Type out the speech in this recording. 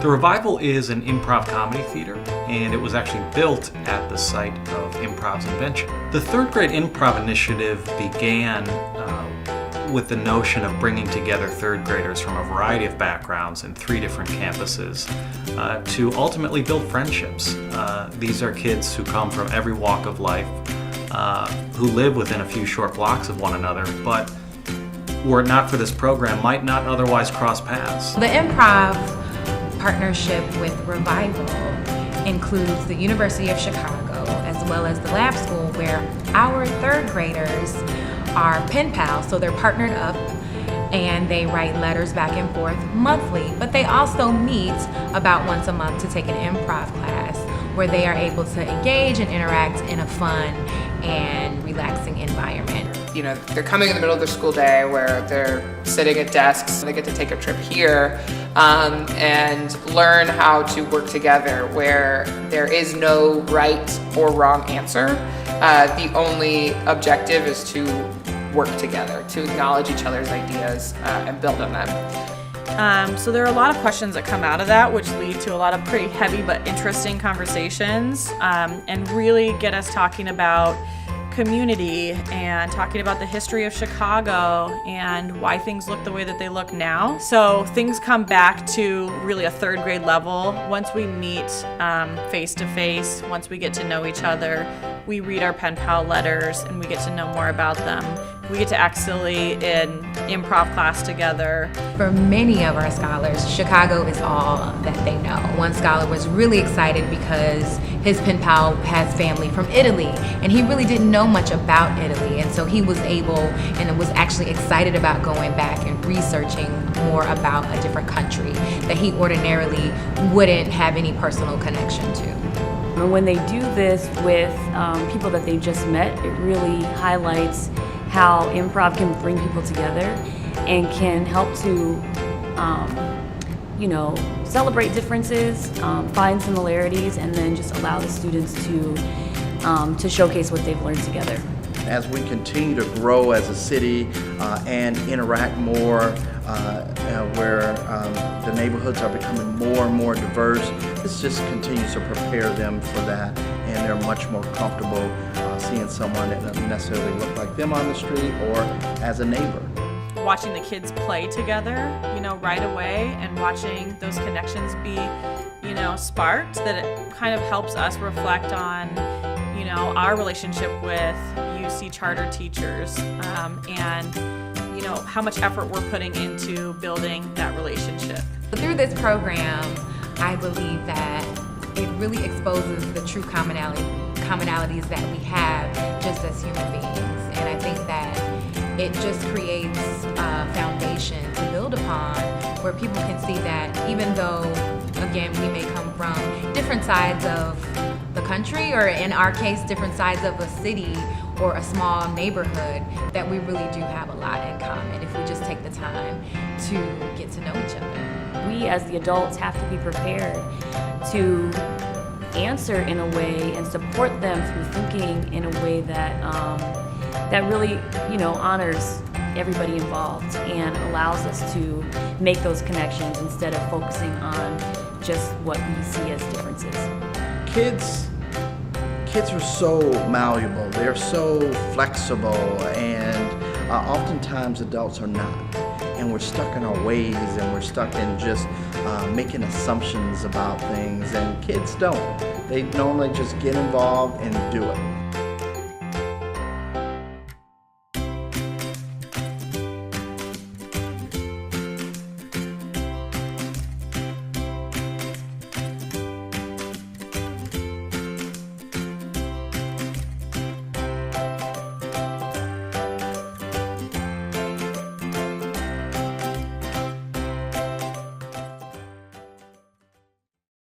The Revival is an improv comedy theater, and it was actually built at the site of Improv's invention. The third grade improv initiative began with the notion of bringing together third graders from a variety of backgrounds in 3 different campuses to ultimately build friendships. These are kids who come from every walk of life, who live within a few short blocks of one another, but were it not for this program, might not otherwise cross paths. The improv partnership with Revival includes the University of Chicago as well as the Lab School, where our third graders are pen pals, so they're partnered up and they write letters back and forth monthly, but they also meet about once a month to take an improv class where they are able to engage and interact in a fun and relaxing environment. You know, they're coming in the middle of their school day where they're sitting at desks. They get to take a trip here and learn how to work together where there is no right or wrong answer. The only objective is to work together, to acknowledge each other's ideas and build on them. So there are a lot of questions that come out of that, which lead to a lot of pretty heavy but interesting conversations and really get us talking about community and talking about the history of Chicago and why things look the way that they look now. So things come back to really a third grade level. Once we meet face to face, once we get to know each other, we read our pen pal letters and we get to know more about them. We get to act silly in improv class together. For many of our scholars, Chicago is all that they know. One scholar was really excited because his pen pal has family from Italy, and he really didn't know much about Italy, and so he was able and was actually excited about going back and researching more about a different country that he ordinarily wouldn't have any personal connection to. And when they do this with people that they just met, it really highlights how improv can bring people together and can help to, celebrate differences, find similarities, and then just allow the students to showcase what they've learned together. As we continue to grow as a city and interact more, where the neighborhoods are becoming more and more diverse, this just continues to prepare them for that, and they're much more comfortable seeing someone that doesn't necessarily look like them on the street or as a neighbor. Watching the kids play together, right away, and watching those connections be, sparked, that it kind of helps us reflect on, our relationship with UC charter teachers and, how much effort we're putting into building that relationship. Through this program, I believe that it really exposes the true commonalities that we have just as human beings. And I think that it just creates a foundation to build upon where people can see that even though, again, we may come from different sides of the country, or in our case, different sides of a city or a small neighborhood, that we really do have a lot in common if we just take the time to get to know each other. We as the adults have to be prepared to answer in a way and support them through thinking in a way that that really, honors everybody involved and allows us to make those connections instead of focusing on just what we see as differences. Kids are so malleable, they're so flexible, and oftentimes adults are not. And we're stuck in our ways, and we're stuck in just making assumptions about things, and kids don't. They normally just get involved and do it.